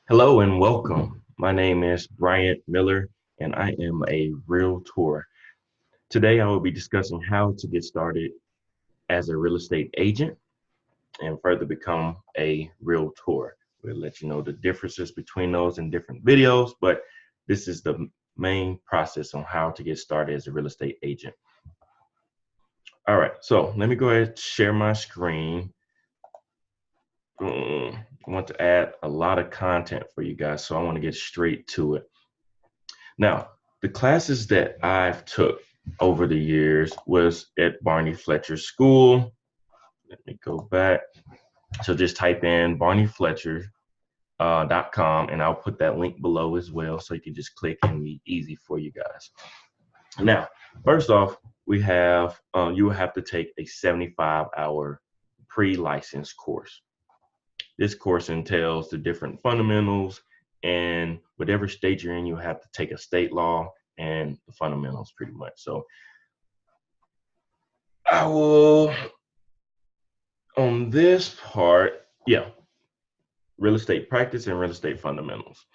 Hello and welcome. My name is Bryant Miller and I am a realtor. Today I will be discussing how to get started as a real estate agent and further become a realtor. We'll let you know the differences between those in different videos, but this is the main process on how to get started as a real estate agent. All right, so let me go ahead and share my screen. I want to add a lot of content for you guys, so I want to get straight to it. Now, the classes that I've took over the years was at Barney Fletcher School. Let me go back. So just type in barneyfletcher.com and I'll put that link below as well so you can just click and be easy for you guys. Now, first off, we have you will have to take a 75-hour pre-license course. This course entails the different fundamentals, and whatever state you're in, you have to take a state law and the fundamentals pretty much. So I will, on this part, yeah, real estate practice and real estate fundamentals.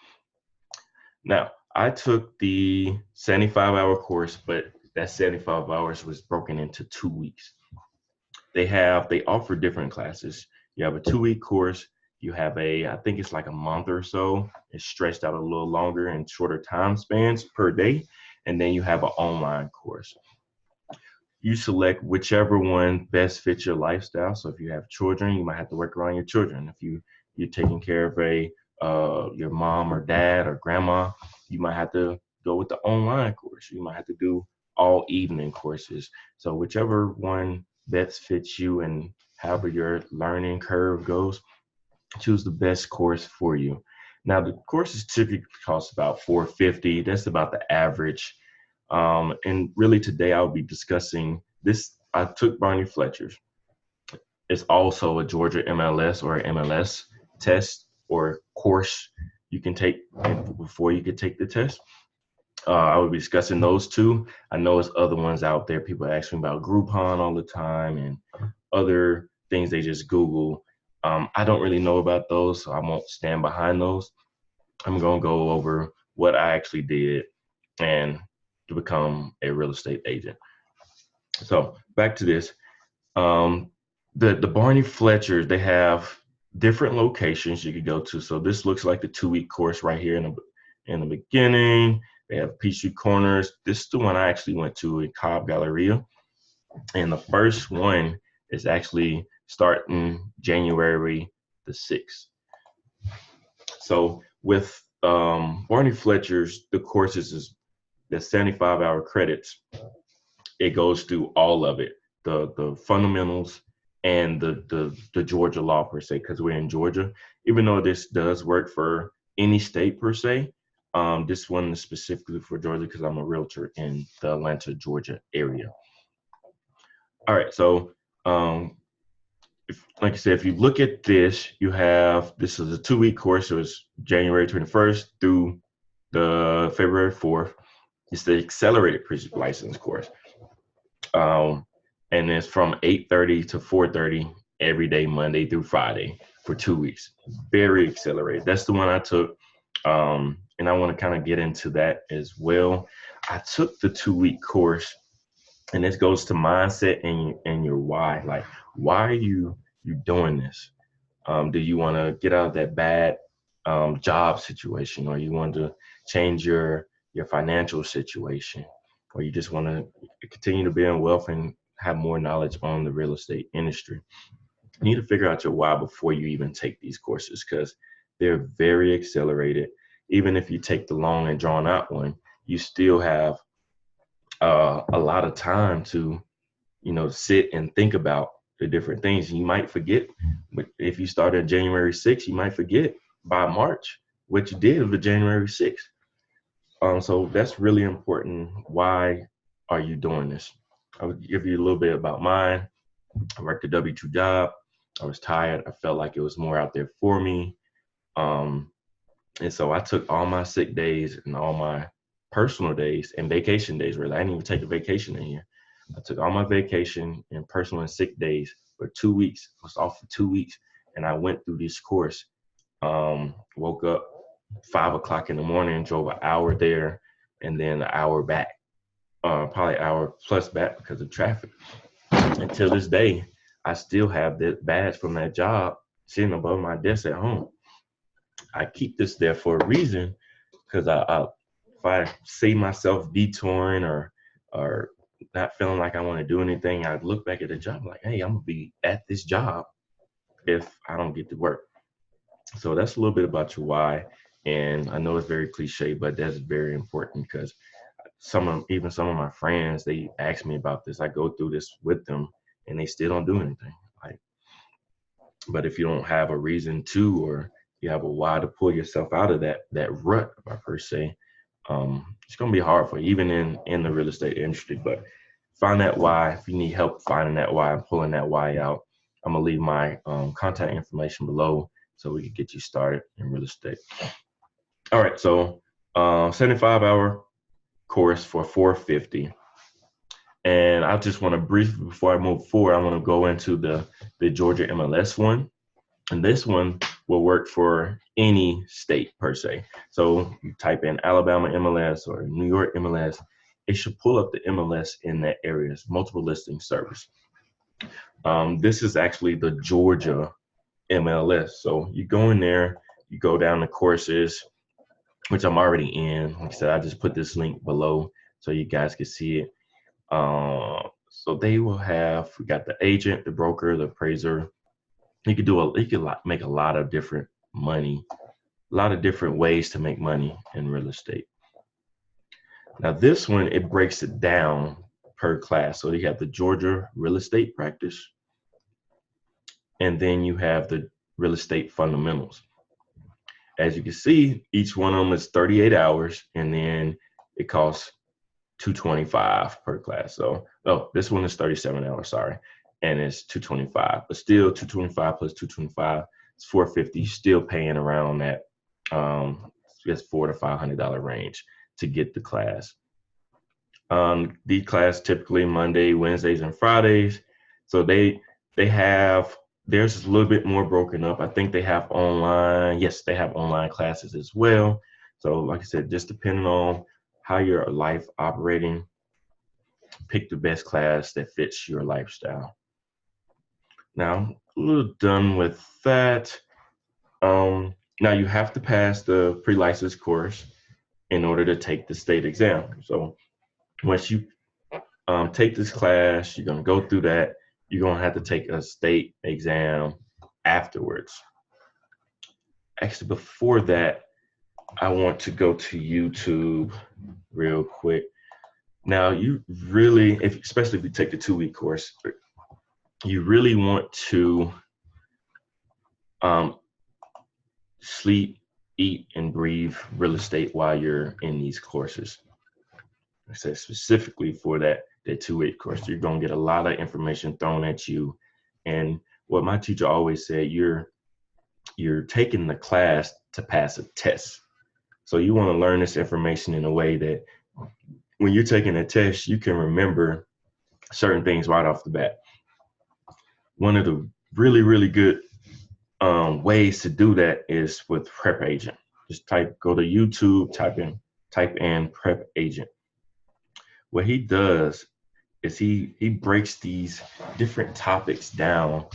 Now, I took the 75-hour course, but that 75 hours was broken into 2 weeks. They offer different classes. You have a 2 week course. You have I think it's like a month or so. It's stretched out a little longer and shorter time spans per day. And then you have an online course. You select whichever one best fits your lifestyle. So if you have children, you might have to work around your children. If you're taking care of your mom or dad or grandma, you might have to go with the online course. You might have to do all evening courses. So whichever one best fits you and however your learning curve goes, choose the best course for you. Now the courses typically cost about $450. That's about the average. And really today I'll be discussing this. I took Barney Fletcher's. It's also a Georgia MLS or MLS test or course you can take before you could take the test. I will be discussing those two. I know there's other ones out there. People ask me about Groupon all the time and other things they just Google. I don't really know about those, so I won't stand behind those. I'm going to go over what I actually did and to become a real estate agent. So back to this. Um, the Barney Fletchers, they have different locations you could go to. So this looks like the 2 week course right here in the beginning. They have Peachtree Corners. This is the one I actually went to in Cobb Galleria. And the first one is actually starting January the 6th. So with Barney Fletcher's, the courses is the 75-hour credits. It goes through all of it, the fundamentals and the Georgia law per se, because we're in Georgia. Even though this does work for any state per se, this one is specifically for Georgia because I'm a realtor in the Atlanta, Georgia area. All right, so like I said, if you look at this, this is a 2 week course. It was January 21st through the February 4th. It's the accelerated pre-license course. And it's from 8:30 to 4:30 every day, Monday through Friday for 2 weeks. Very accelerated. That's the one I took. And I want to kind of get into that as well. I took the 2 week course, and this goes to mindset and your why. Like, why are you doing this? Do you want to get out of that bad job situation, or you want to change your financial situation, or you just want to continue to build wealth and have more knowledge on the real estate industry? You need to figure out your why before you even take these courses because they're very accelerated. Even if you take the long and drawn out one, you still have a lot of time to sit and think about the different things. You might forget, but if you started January 6th, you might forget by March what you did of the January 6th. So that's really important. Why are you doing this? I would give you a little bit about mine. I worked a W-2 job. I was tired. I felt like it was more out there for me. And so I took all my sick days and all my personal days and vacation days. Really, I didn't even take a vacation in here. I took all my vacation and personal and sick days for 2 weeks. I was off for 2 weeks, and I went through this course. Woke up 5 o'clock in the morning, drove an hour there and then an hour back, probably an hour plus back because of traffic. Until this day, I still have that badge from that job sitting above my desk at home. I keep this there for a reason because if I see myself detouring or not feeling like I want to do anything, I look back at the job like, hey, I'm gonna be at this job if I don't get to work. So that's a little bit about your why. And I know it's very cliche, but that's very important because some of my friends, they ask me about this. I go through this with them and they still don't do anything. Like, but if you don't have a reason to, or you have a why to pull yourself out of that rut, per se, it's gonna be hard for you, even in the real estate industry. But find that why. If you need help finding that why and pulling that why out, I'm gonna leave my contact information below so we can get you started in real estate. All right, so 75-hour course for $450. And I just want to briefly, before I move forward, I want to go into the Georgia MLS one. And this one will work for any state per se. So you type in Alabama MLS or New York MLS, it should pull up the MLS in that area's multiple listing service. This is actually the Georgia MLS. So you go in there, you go down the courses, which I'm already in. Like I said, I just put this link below so you guys can see it. So they will have, we got the agent, the broker, the appraiser. You could make a lot of different money, a lot of different ways to make money in real estate. Now this one, it breaks it down per class. So you have the Georgia real estate practice, and then you have the real estate fundamentals. As you can see, each one of them is 38 hours, and then it costs $225 per class. So, this one is 37 hours, sorry, and it's $225, but still $225 plus $225 is $450. Still paying around that, just $400 to $500 range to get the class. The class typically Monday, Wednesdays, and Fridays. So they have, theirs a little bit more broken up. I think they have online. Yes, they have online classes as well. So like I said, just depending on how your life operating, pick the best class that fits your lifestyle. Now, a little done with that. Now you have to pass the pre-license course in order to take the state exam. So once you take this class, you're gonna go through that. You're gonna have to take a state exam afterwards. Actually, before that, I want to go to YouTube real quick. Now, you really, especially if you take the 2-week course, you really want to sleep, eat, and breathe real estate while you're in these courses. I said specifically for that 2-week course, you're gonna get a lot of information thrown at you. And what my teacher always said, you're taking the class to pass a test. So you want to learn this information in a way that when you're taking a test, you can remember certain things right off the bat. One of the really, really good ways to do that is with Prep Agent. Just go to YouTube, type in Prep Agent. What he does is he breaks these different topics down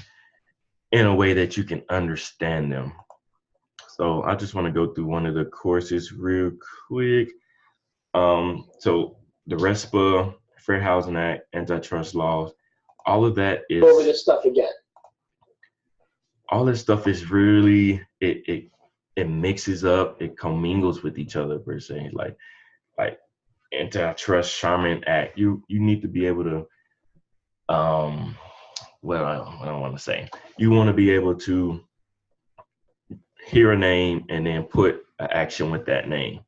in a way that you can understand them. So I just want to go through one of the courses real quick. So the RESPA, Fair Housing Act, antitrust laws, all of that is over this stuff again. All this stuff is really it mixes up, it commingles with each other per se. Like antitrust, Sherman Act. You need to be able to what I want to say. You want to be able to hear a name and then put an action with that name.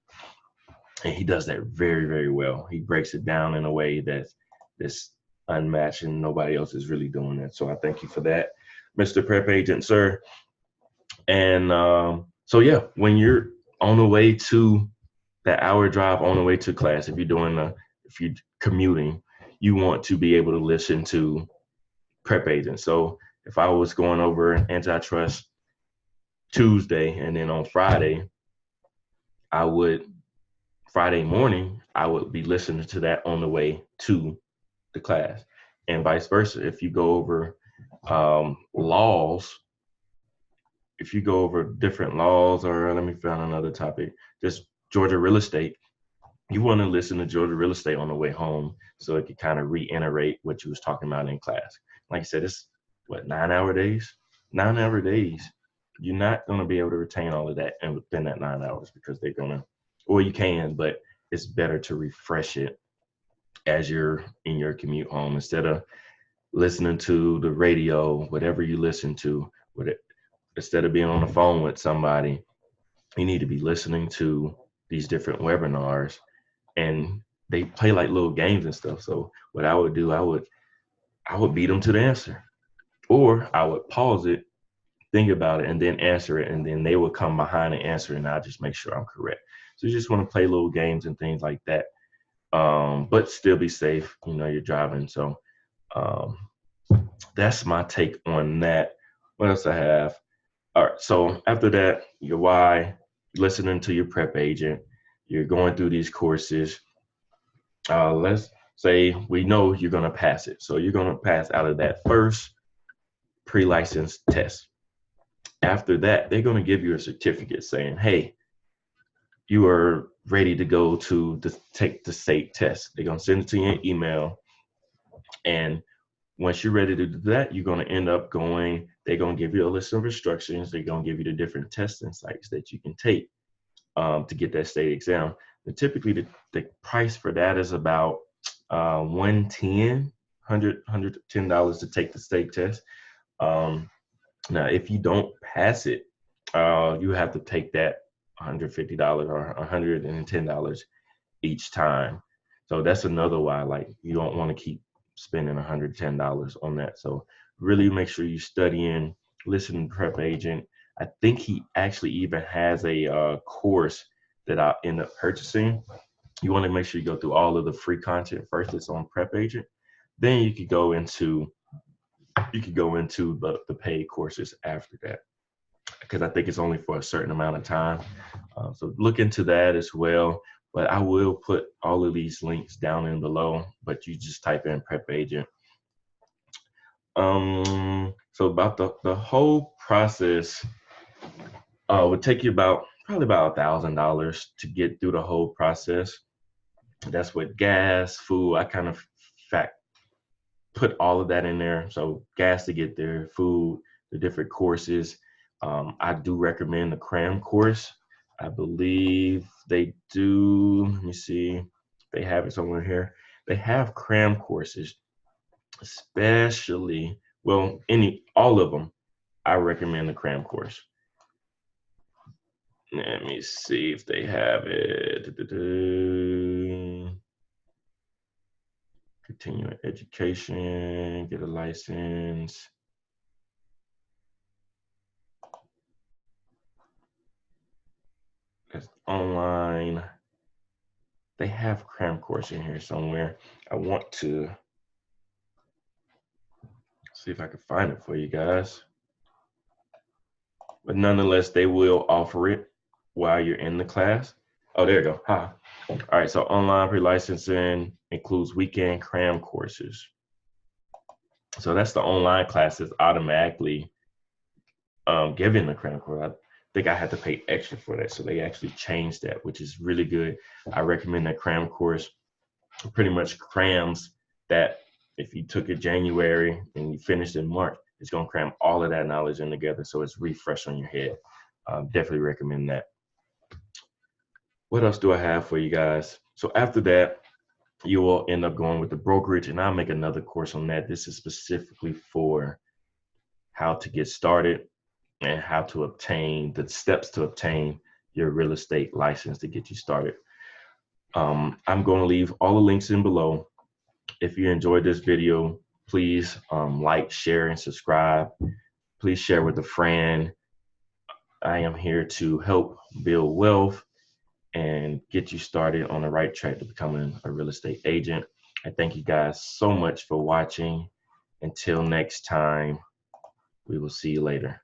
And he does that very, very well. He breaks it down in a way that's unmatched and nobody else is really doing that. So I thank you for that, Mr. Prep Agent, sir. And so yeah, when you're on the way to that hour drive on the way to class, if you're commuting, you want to be able to listen to Prep Agent. So if I was going over antitrust Tuesday and then on Friday, I would Friday morning, I would be listening to that on the way to the class, and vice versa. If you go over laws, if you go over different laws, or let me find another topic, just Georgia real estate, you want to listen to Georgia real estate on the way home so it can kind of reiterate what you was talking about in class. Like I said, it's what, 9 hour days? 9 hour days. You're not going to be able to retain all of that and within that 9 hours because they're going to, or you can, but it's better to refresh it as you're in your commute home instead of listening to the radio, whatever you listen to, instead of being on the phone with somebody, you need to be listening to these different webinars, and they play like little games and stuff. So what I would do, I would beat them to the answer, or I would pause it, think about it, and then answer it, and then they would come behind and answer, and I just make sure I'm correct. So you just want to play little games and things like that, but still be safe. You know, you're driving, so um, that's my take on that. What else I have? All right, so after that, your why, listening to your prep agent, you're going through these courses. Let's say we know you're going to pass it. So you're going to pass out of that first pre-license test. After that, they're going to give you a certificate saying, hey, you are ready to go to take the state test. They're going to send it to you in email. And once you're ready to do that, you're going to end up going, they're going to give you a list of instructions. They're going to give you the different testing sites that you can take to get that state exam. And typically the price for that is about $110 $110 to take the state test. Now, if you don't pass it, you have to take that $150 or $110 each time. So that's another why, like, you don't want to keep spending $110 on that. So really make sure you studying, listen to prep agent. I think he actually even has a course that I end up purchasing. You want to make sure you go through all of the free content first that's on prep agent. Then you could go into the paid courses after that, because I think it's only for a certain amount of time. So look into that as well. But I will put all of these links down in below, but you just type in prep agent. So about the whole process would take you probably about $1,000 to get through the whole process. That's with gas, food. I kind of put all of that in there. So gas to get there, food, the different courses. I do recommend the cram course. I believe they do. Let me see. They have it somewhere here. They have cram courses, especially, well, all of them. I recommend the cram course. Let me see if they have it. Continuing education, get a license. That's online. They have cram course in here somewhere. I want to see if I can find it for you guys. But nonetheless, they will offer it while you're in the class. Oh, there you go. All right, so online pre-licensing includes weekend cram courses. So that's the online classes automatically given the cram course. I think I had to pay extra for that. So they actually changed that, which is really good. I recommend that cram course. Pretty much crams that if you took it January and you finished in March, it's going to cram all of that knowledge in together. So it's refresh on your head. Definitely recommend that. What else do I have for you guys? So after that, you will end up going with the brokerage, and I'll make another course on that. This is specifically for how to get started and how to obtain the steps to obtain your real estate license to get you started. I'm going to leave all the links in below. If you enjoyed this video, please like, share, and subscribe. Please share with a friend. I am here to help build wealth and get you started on the right track to becoming a real estate agent. I thank you guys so much for watching. Until next time, we will see you later.